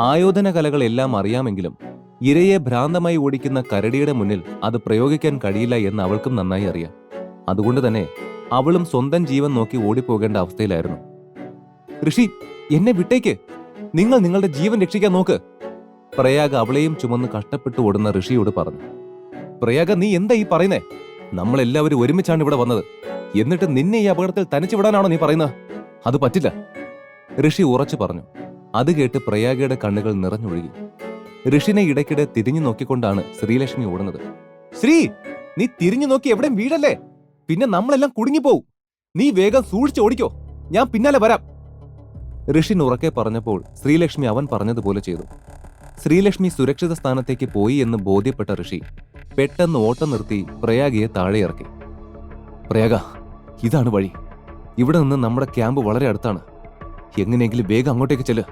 ആയോധന കലകളെല്ലാം അറിയാമെങ്കിലും ഇരയെ ഭ്രാന്തമായി ഓടിക്കുന്ന കരടിയുടെ മുന്നിൽ അത് പ്രയോഗിക്കാൻ കഴിയില്ല എന്ന് അവൾക്കും നന്നായി അറിയാം. അതുകൊണ്ട് തന്നെ അവളും സ്വന്തം ജീവൻ നോക്കി ഓടിപ്പോകേണ്ട അവസ്ഥയിലായിരുന്നു. ഋഷി, എന്നെ വിട്ടേക്ക്, നിങ്ങൾ നിങ്ങളുടെ ജീവൻ രക്ഷിക്കാൻ നോക്ക്, പ്രയാഗ അവളെയും ചുമന്ന് കഷ്ടപ്പെട്ടു ഓടുന്ന ഋഷിയോട് പറഞ്ഞു. പ്രയാഗ, നീ എന്താ ഈ പറയുന്നേ? നമ്മളെല്ലാവരും ഒരുമിച്ചാണ് ഇവിടെ വന്നത്. എന്നിട്ട് നിന്നെ ഈ അപകടത്തിൽ തനിച്ചു വിടാനാണോ നീ പറയുന്നത്? അത് പറ്റില്ല, ഋഷി ഉറച്ചു പറഞ്ഞു. അത് കേട്ട് പ്രയാഗയുടെ കണ്ണുകൾ നിറഞ്ഞൊഴുകി. ഋഷിനെ ഇടയ്ക്കിടെ തിരിഞ്ഞു നോക്കിക്കൊണ്ടാണ് ശ്രീലക്ഷ്മി ഓടുന്നത്. ശ്രീ, നീ തിരിഞ്ഞു നോക്കി എവിടെയും വീഴല്ലേ, പിന്നെ നമ്മളെല്ലാം കുടുങ്ങിപ്പോവും. നീ വേഗം സൂക്ഷിച്ച് ഓടിക്കോ, ഞാൻ പിന്നാലെ വരാം. ഋഷിൻ ഉറക്കെ പറഞ്ഞപ്പോൾ ശ്രീലക്ഷ്മി അവൻ പറഞ്ഞതുപോലെ ചെയ്തു. ശ്രീലക്ഷ്മി സുരക്ഷിത സ്ഥാനത്തേക്ക് പോയി എന്ന് ബോധ്യപ്പെട്ട ഋഷി പെട്ടെന്ന് ഓട്ടം നിർത്തി പ്രയാഗയെ താഴെ ഇറക്കി. പ്രയാഗ, ഇതാണ് വഴി. ഇവിടെ നിന്ന് നമ്മുടെ ക്യാമ്പ് വളരെ അടുത്താണ്. എങ്ങനെയെങ്കിലും വേഗം അങ്ങോട്ടേക്ക് ചെല്ല്.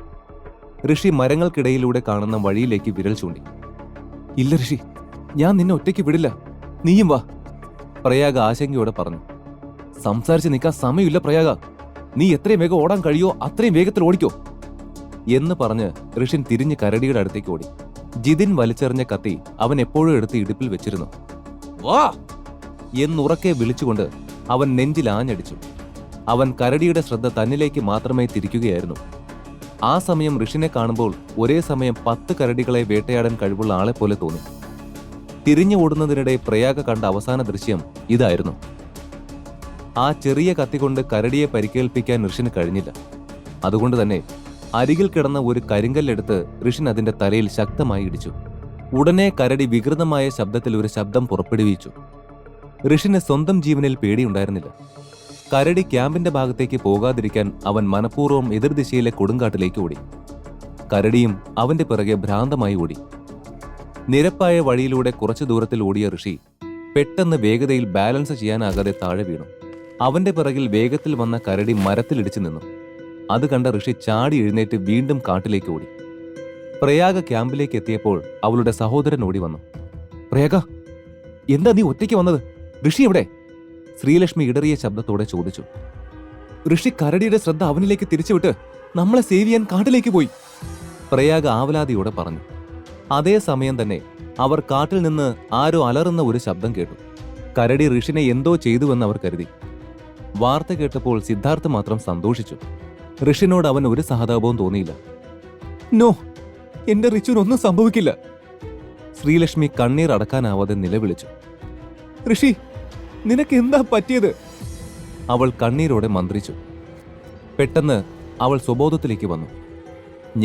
ഋഷി മരങ്ങൾക്കിടയിലൂടെ കാണുന്ന വഴിയിലേക്ക് വിരൽ ചൂണ്ടി. ഇല്ല ഋഷി, ഞാൻ നിന്നെ ഒറ്റയ്ക്ക് വിടില്ല, നീയും വാ, പ്രയാഗ ആശങ്കയോടെ പറഞ്ഞു. സംസാരിച്ച് നിൽക്കാൻ സമയമില്ല പ്രയാഗ, നീ എത്രയും വേഗം ഓടാൻ കഴിയോ അത്രയും വേഗത്തിൽ ഓടിക്കോ എന്ന് പറഞ്ഞ് ഋഷിൻ തിരിഞ്ഞ് കരടിയുടെ അടുത്തേക്ക് ഓടി. ജിതിൻ വലിച്ചെറിഞ്ഞ കത്തി അവൻ എപ്പോഴും എടുത്ത് ഇടുപ്പിൽ വെച്ചിരുന്നു. വാ എന്നുറക്കെ വിളിച്ചുകൊണ്ട് അവൻ നെഞ്ചിൽ ആഞ്ഞടിച്ചു. അവൻ കരടിയുടെ ശ്രദ്ധ തന്നിലേക്ക് മാത്രമേ തിരിക്കുകയായിരുന്നു. ആ സമയം ഋഷിനെ കാണുമ്പോൾ ഒരേ സമയം 10 കരടികളെ വേട്ടയാടാൻ കഴിവുള്ള ആളെ പോലെ തോന്നി. തിരിഞ്ഞു ഓടുന്നതിനിടെ പ്രയാഗ കണ്ട അവസാന ദൃശ്യം ഇതായിരുന്നു. ആ ചെറിയ കത്തികൊണ്ട് കരടിയെ പരിക്കേൽപ്പിക്കാൻ ഋഷിന് കഴിഞ്ഞില്ല. അതുകൊണ്ട് തന്നെ അരികിൽ കിടന്ന ഒരു കരിങ്കല്ലെടുത്ത് ഋഷിൻ അതിന്റെ തലയിൽ ശക്തമായി ഇടിച്ചു. ഉടനെ കരടി വികൃതമായ ശബ്ദത്തിൽ ഒരു ശബ്ദം പുറപ്പെടുവിച്ചു. ഋഷിന് സ്വന്തം ജീവനിൽ പേടിയുണ്ടായിരുന്നില്ല. കരടി ക്യാമ്പിന്റെ ഭാഗത്തേക്ക് പോകാതിരിക്കാൻ അവൻ മനഃപൂർവ്വം എതിർദിശയിലെ കൊടുങ്കാട്ടിലേക്ക് ഓടി. കരടിയും അവന്റെ പിറകെ ഭ്രാന്തമായി ഓടി. നിരപ്പായ വഴിയിലൂടെ കുറച്ചു ദൂരത്തിൽ ഓടിയ ഋഷി പെട്ടെന്ന് വേഗതയിൽ ബാലൻസ് ചെയ്യാനാകാതെ താഴെ വീണു. അവന്റെ പിറകിൽ വേഗത്തിൽ വന്ന കരടി മരത്തിലിടിച്ചു നിന്നു. അത് കണ്ട ഋഷി ചാടി എഴുന്നേറ്റ് വീണ്ടും കാട്ടിലേക്ക് ഓടി. പ്രയാഗ ക്യാമ്പിലേക്ക് എത്തിയപ്പോൾ അവളുടെ സഹോദരൻ ഓടി വന്നു. പ്രയാഗ, എന്താ നീ ഒറ്റയ്ക്ക് വന്നത്? ഋഷി എവിടെ? ശ്രീലക്ഷ്മി ഇടറിയ ശബ്ദത്തോടെ ചോദിച്ചു. ഋഷി കരടിയുടെ ശ്രദ്ധ അവനിലേക്ക് തിരിച്ചുവിട്ട് നമ്മളെ സേവ് ചെയ്യാൻ കാട്ടിലേക്ക് പോയി, പ്രയാഗ ആവലാതിയോടെ പറഞ്ഞു. അതേ സമയം തന്നെ അവർ കാട്ടിൽ നിന്ന് ആരോ അലറുന്ന ഒരു ശബ്ദം കേട്ടു. കരടി ഋഷിനെ എന്തോ ചെയ്തുവെന്ന് അവർ കരുതി. വാർത്ത കേട്ടപ്പോൾ സിദ്ധാർത്ഥ് മാത്രം സന്തോഷിച്ചു. ഋഷിനോട് അവൻ ഒരു സഹതാപവും തോന്നിയില്ല. നോ, എന്റെ ഋഷുവിനൊന്നും സംഭവിക്കില്ല, ശ്രീലക്ഷ്മി കണ്ണീർ അടക്കാനാവാതെ നിലവിളിച്ചു. ഋഷി, നിനക്ക് എന്താ പറ്റിയത്? അവൾ കണ്ണീരോടെ മന്ത്രിച്ചു. പെട്ടെന്ന് അവൾ സ്വബോധത്തിലേക്ക് വന്നു.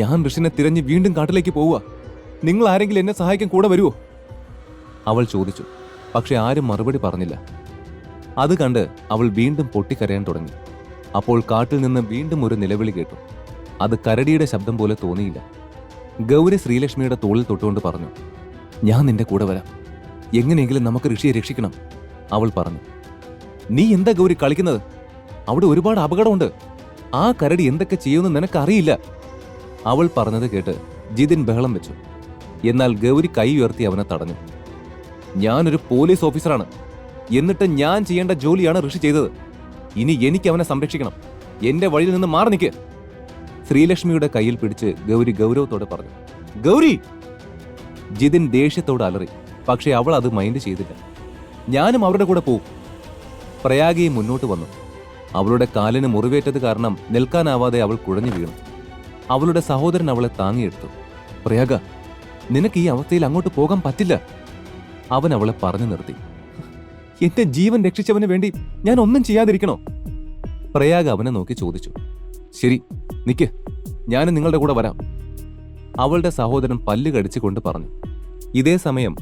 ഞാൻ ഋഷിനെ തിരഞ്ഞ് വീണ്ടും കാട്ടിലേക്ക് പോവുക. നിങ്ങൾ ആരെങ്കിലും എന്നെ സഹായിക്കാൻ കൂടെ വരുമോ? അവൾ ചോദിച്ചു. പക്ഷെ ആരും മറുപടി പറഞ്ഞില്ല. അത് കണ്ട് അവൾ വീണ്ടും പൊട്ടിക്കരയാൻ തുടങ്ങി. അപ്പോൾ കാട്ടിൽ നിന്ന് വീണ്ടും ഒരു നിലവിളി കേട്ടു. അത് കരടിയുടെ ശബ്ദം പോലെ തോന്നിയില്ല. ഗൗരി ശ്രീലക്ഷ്മിയുടെ തോളിൽ തൊട്ടുകൊണ്ട് പറഞ്ഞു. ഞാൻ നിന്റെ കൂടെ വരാം, എങ്ങനെയെങ്കിലും നമുക്ക് ഋഷിയെ രക്ഷിക്കണം, അവൾ പറഞ്ഞു. നീ എന്താ ഗൗരി കളിക്കുന്നത്? അവിടെ ഒരുപാട് അപകടമുണ്ട്. ആ കരടി എന്തൊക്കെ ചെയ്യുമെന്ന് നിനക്കറിയില്ല, അവൾ പറഞ്ഞത് കേട്ട് ജിതിൻ ബഹളം വെച്ചു. എന്നാൽ ഗൗരി കൈ ഉയർത്തി അവനെ തടഞ്ഞു. ഞാനൊരു പോലീസ് ഓഫീസറാണ്, എന്നിട്ട് ഞാൻ ചെയ്യേണ്ട ജോലിയാണ് ഋഷി ചെയ്തത്. ഇനി എനിക്ക് അവനെ സംരക്ഷിക്കണം. എന്റെ വഴിയിൽ നിന്ന് മാറി നിൽക്ക്, ശ്രീലക്ഷ്മിയുടെ കയ്യിൽ പിടിച്ച് ഗൗരി ഗൗരവത്തോടെ പറഞ്ഞു. ഗൗരി! ജിതിൻ ദേഷ്യത്തോട് അലറി. പക്ഷെ അവൾ അത് മൈൻഡ് ചെയ്തില്ല. ഞാനും അവരുടെ കൂടെ പോവും. പ്രയാഗയെ മുന്നോട്ട് വന്നു. അവളുടെ കാലിന് മുറിവേറ്റത് കാരണം നിൽക്കാനാവാതെ അവൾ കുഴഞ്ഞു വീണു. അവളുടെ സഹോദരൻ അവളെ താങ്ങിയെടുത്തു. പ്രയാഗ, നിനക്ക് ഈ അവസ്ഥയിൽ അങ്ങോട്ട് പോകാൻ പറ്റില്ല, അവൻ അവളെ പറഞ്ഞു നിർത്തി. എന്റെ ജീവൻ രക്ഷിച്ചവന് വേണ്ടി ഞാൻ ഒന്നും ചെയ്യാതിരിക്കണോ? പ്രയാഗ അവനെ നോക്കി ചോദിച്ചു. ശരി, നിക്ക്, ഞാനും നിങ്ങളുടെ കൂടെ വരാം, അവളുടെ സഹോദരൻ പല്ല് കടിച്ചുകൊണ്ട് പറഞ്ഞു. ഇതേ സമയം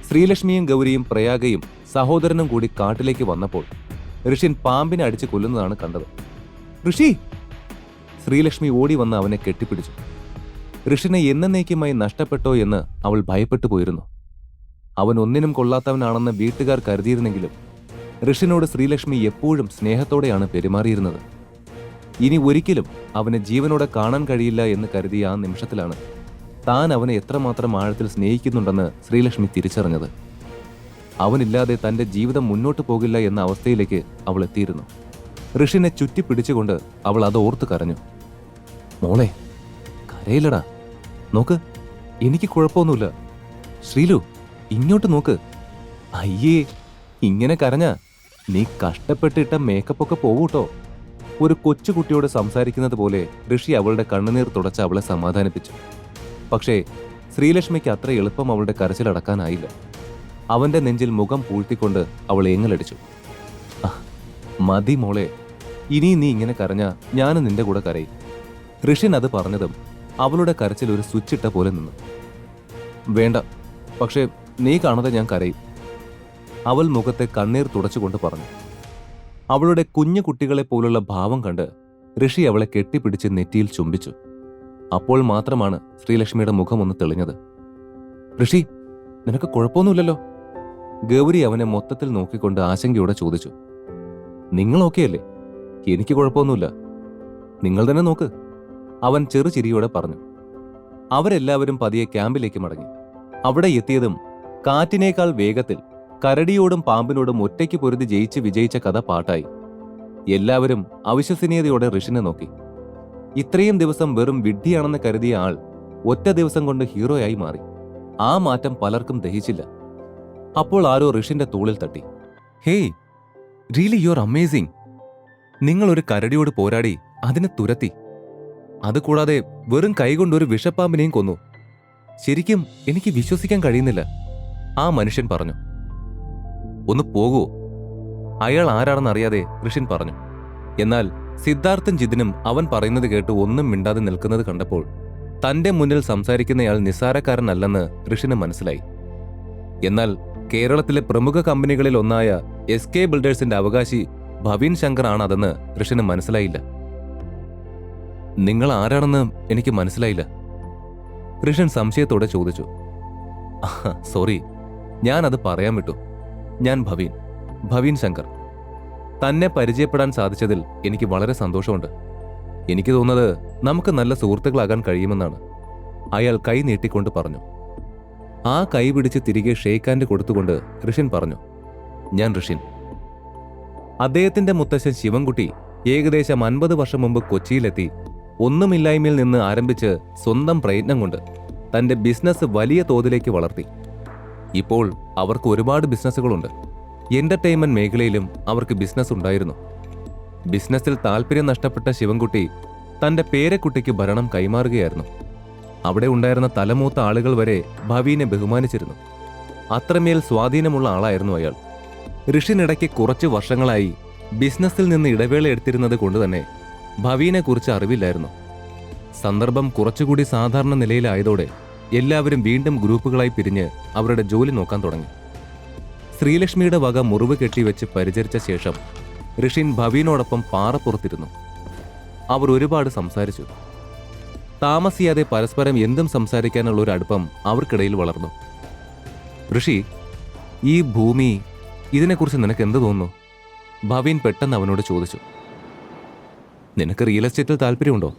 ശ്രീലക്ഷ്മിയും ഗൗരിയും പ്രയാഗയും സഹോദരനും കൂടി കാട്ടിലേക്ക് വന്നപ്പോൾ ഋഷിൻ പാമ്പിനെ അടിച്ച് കൊല്ലുന്നതാണ് കണ്ടത്. ഋഷി! ശ്രീലക്ഷ്മി ഓടി വന്ന് അവനെ കെട്ടിപ്പിടിച്ചു. ഋഷിനെ എന്നേക്കുമായി നഷ്ടപ്പെട്ടോ എന്ന് അവൾ ഭയപ്പെട്ടു പോയിരുന്നു. അവൻ ഒന്നിനും കൊള്ളാത്തവനാണെന്ന് വീട്ടുകാർ കരുതിയിരുന്നെങ്കിലും ഋഷിനോട് ശ്രീലക്ഷ്മി എപ്പോഴും സ്നേഹത്തോടെയാണ് പെരുമാറിയിരുന്നത്. ഇനി ഒരിക്കലും അവനെ ജീവനോടെ കാണാൻ കഴിയില്ല എന്ന് കരുതിയ ആ നിമിഷത്തിലാണ് താൻ അവനെ എത്രമാത്രം ആഴത്തിൽ സ്നേഹിക്കുന്നുണ്ടെന്ന് ശ്രീലക്ഷ്മി തിരിച്ചറിഞ്ഞത്. അവനില്ലാതെ തന്റെ ജീവിതം മുന്നോട്ട് പോകില്ല എന്ന അവസ്ഥയിലേക്ക് അവൾ എത്തിയിരുന്നു. ഋഷിനെ ചുറ്റിപ്പിടിച്ചുകൊണ്ട് അവൾ അത് ഓർത്ത് കരഞ്ഞു. മോളെ, കരയില്ലടാ, നോക്ക്, എനിക്ക് കുഴപ്പമൊന്നുമില്ല. ശ്രീലു, ഇങ്ങോട്ട് നോക്ക്. അയ്യേ, ഇങ്ങനെ കരഞ്ഞ നീ കഷ്ടപ്പെട്ടിട്ട മേക്കപ്പൊക്കെ പോവൂട്ടോ. ഒരു കൊച്ചുകുട്ടിയോട് സംസാരിക്കുന്നത് പോലെ ഋഷി അവളുടെ കണ്ണുനീർ തുടച്ച് അവളെ സമാധാനിപ്പിച്ചു. പക്ഷേ ശ്രീലക്ഷ്മിക്ക് അത്ര എളുപ്പം അവളുടെ കരച്ചിലടക്കാനായില്ല. അവന്റെ നെഞ്ചിൽ മുഖം പൂഴ്ത്തിക്കൊണ്ട് അവൾ ഏങ്ങലടിച്ചു. മതി മോളെ, ഇനി നീ ഇങ്ങനെ കരഞ്ഞ ഞാനും നിന്റെ കൂടെ കരയും. ഋഷിൻ അത് പറഞ്ഞതും അവളുടെ കരച്ചിൽ ഒരു സ്വിച്ച് ഇട്ട പോലെ നിന്നു. വേണ്ട, പക്ഷേ നീ കാണാതെ ഞാൻ കരയും, അവൾ മുഖത്തെ കണ്ണീർ തുടച്ചുകൊണ്ട് പറഞ്ഞു. അവളുടെ കുഞ്ഞു കുട്ടികളെ പോലുള്ള ഭാവം കണ്ട് ഋഷി അവളെ കെട്ടിപ്പിടിച്ച് നെറ്റിയിൽ ചുംബിച്ചു. അപ്പോൾ മാത്രമാണ് ശ്രീലക്ഷ്മിയുടെ മുഖം ഒന്ന് തെളിഞ്ഞത്. ഋഷി, നിനക്ക് കുഴപ്പമൊന്നുമില്ലല്ലോ? ഗൗരി അവനെ മൊത്തത്തിൽ നോക്കിക്കൊണ്ട് ആശങ്കയോടെ ചോദിച്ചു. നിങ്ങൾ ഓക്കെയല്ലേ? എനിക്ക് കുഴപ്പമൊന്നുമില്ല, നിങ്ങൾ തന്നെ നോക്ക്, അവൻ ചെറുചിരിയോടെ പറഞ്ഞു. അവരെല്ലാവരും പതിയെ ക്യാമ്പിലേക്ക് മടങ്ങി. അവിടെ എത്തിയതും കാറ്റിനേക്കാൾ വേഗത്തിൽ കരടിയോടും പാമ്പിനോടും ഒറ്റയ്ക്ക് പൊരുതി ജയിച്ച് വിജയിച്ച കഥ പാട്ടായി. എല്ലാവരും അവിശ്വസനീയതയോടെ ഋഷിനെ നോക്കി. ഇത്രയും ദിവസം വെറും വിഡ്ഢിയാണെന്ന് കരുതിയ ആൾ ഒറ്റ ദിവസം കൊണ്ട് ഹീറോയായി മാറി. ആ മാറ്റം പലർക്കും ദഹിച്ചില്ല. അപ്പോൾ ആരോ ഋഷിന്റെ തോളിൽ തട്ടി. Hey, really you are amazing. നിങ്ങൾ ഒരു കരടിയോട് പോരാടി അതിനെ തുരത്തി. അതുകൂടാതെ വെറും കൈകൊണ്ട് ഒരു വിഷപ്പാമ്പിനെയും കൊന്നു. ശരിക്കും എനിക്ക് വിശ്വസിക്കാൻ കഴിയുന്നില്ല, ആ മനുഷ്യൻ പറഞ്ഞു. ഒന്ന് പോകൂ, അയാൾ ആരാണെന്നറിയാതെ ഋഷിൻ പറഞ്ഞു. എന്നാൽ സിദ്ധാർത്ഥും ജിതിനും അവൻ പറയുന്നത് കേട്ട് ഒന്നും മിണ്ടാതെ നിൽക്കുന്നത് കണ്ടപ്പോൾ തന്റെ മുന്നിൽ സംസാരിക്കുന്നയാൾ നിസ്സാരക്കാരനല്ലെന്ന് ഋഷിന് മനസ്സിലായി. എന്നാൽ കേരളത്തിലെ പ്രമുഖ കമ്പനികളിൽ ഒന്നായ SK ബിൽഡേഴ്സിന്റെ അവകാശി ഭവീൻ ശങ്കർ ആണ് അതെന്ന് ഋഷിന് മനസ്സിലായില്ല. നിങ്ങൾ ആരാണെന്ന് എനിക്ക് മനസ്സിലായില്ല, ഋഷൻ സംശയത്തോടെ ചോദിച്ചു. സോറി, ഞാനത് പറയാൻ വിട്ടു. ഞാൻ ഭവീൻ ശങ്കർ. തന്നെ പരിചയപ്പെടാൻ സാധിച്ചതിൽ എനിക്ക് വളരെ സന്തോഷമുണ്ട്. എനിക്ക് തോന്നുന്നത് നമുക്ക് നല്ല സുഹൃത്തുക്കളാകാൻ കഴിയുമെന്നാണ്, അയാൾ കൈ നീട്ടിക്കൊണ്ട് പറഞ്ഞു. ആ കൈ പിടിച്ച് തിരികെ ഷേക്ക് ഹാൻഡ് കൊടുത്തുകൊണ്ട് ഋഷിൻ പറഞ്ഞു, ഞാൻ ഋഷിൻ. അദ്ദേഹത്തിന്റെ മുത്തശ്ശൻ ശിവൻകുട്ടി ഏകദേശം 50 വർഷം മുമ്പ് കൊച്ചിയിലെത്തി ഒന്നുമില്ലായ്മയിൽ നിന്ന് ആരംഭിച്ച് സ്വന്തം പ്രയത്നം കൊണ്ട് തന്റെ ബിസിനസ് വലിയ തോതിലേക്ക് വളർത്തി. ഇപ്പോൾ അവർക്ക് ഒരുപാട് ബിസിനസ്സുകളുണ്ട്. എന്റർടൈൻമെന്റ് മേഖലയിലും അവർക്ക് ബിസിനസ് ഉണ്ടായിരുന്നു. ബിസിനസ്സിൽ താല്പര്യം നഷ്ടപ്പെട്ട ശിവൻകുട്ടി തന്റെ പേരക്കുട്ടിക്ക് ഭരണം കൈമാറുകയായിരുന്നു. അവിടെ ഉണ്ടായിരുന്ന തലമൂത്ത ആളുകൾ വരെ ഭവീനെ ബഹുമാനിച്ചിരുന്നു. അത്രമേൽ സ്വാധീനമുള്ള ആളായിരുന്നു അയാൾ. ഋഷിനിടയ്ക്ക് കുറച്ച് വർഷങ്ങളായി ബിസിനസ്സിൽ നിന്ന് ഇടവേള എടുത്തിരുന്നത് കൊണ്ടുതന്നെ ഭവീനെക്കുറിച്ച് അറിവില്ലായിരുന്നു. സന്ദർഭം കുറച്ചുകൂടി സാധാരണ നിലയിലായതോടെ എല്ലാവരും വീണ്ടും ഗ്രൂപ്പുകളായി പിരിഞ്ഞ് അവരുടെ ജോലി നോക്കാൻ തുടങ്ങി. ശ്രീലക്ഷ്മിയുടെ വക മുറിവ് കെട്ടിവെച്ച് പരിചരിച്ച ശേഷം ഋഷിൻ ഭവീനോടൊപ്പം പാറപ്പുറത്തിരുന്നു. അവർ ഒരുപാട് സംസാരിച്ചു. താമസിയാതെ പരസ്പരം എന്തും സംസാരിക്കാനുള്ള ഒരു അടുപ്പം അവർക്കിടയിൽ വളർന്നു. ഋഷി, ഈ ഭൂമി, ഇതിനെക്കുറിച്ച് നിനക്ക് എന്ത് തോന്നുന്നു? ഭവീൻ പെട്ടെന്ന് അവനോട് ചോദിച്ചു. നിനക്ക് റിയൽ എസ്റ്റേറ്റിൽ താല്പര്യമുണ്ടോ?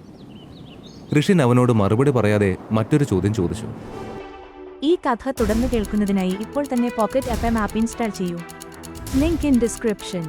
ഋഷിൻ അവനോട് മറുപടി പറയാതെ മറ്റൊരു ചോദ്യം ചോദിച്ചു. ഈ കഥ തുടർന്ന് കേൾക്കുന്നതിനായി ഇപ്പോൾ തന്നെ പോക്കറ്റ് FM ആപ്പ് ഇൻസ്റ്റാൾ ചെയ്യൂ. Link in description.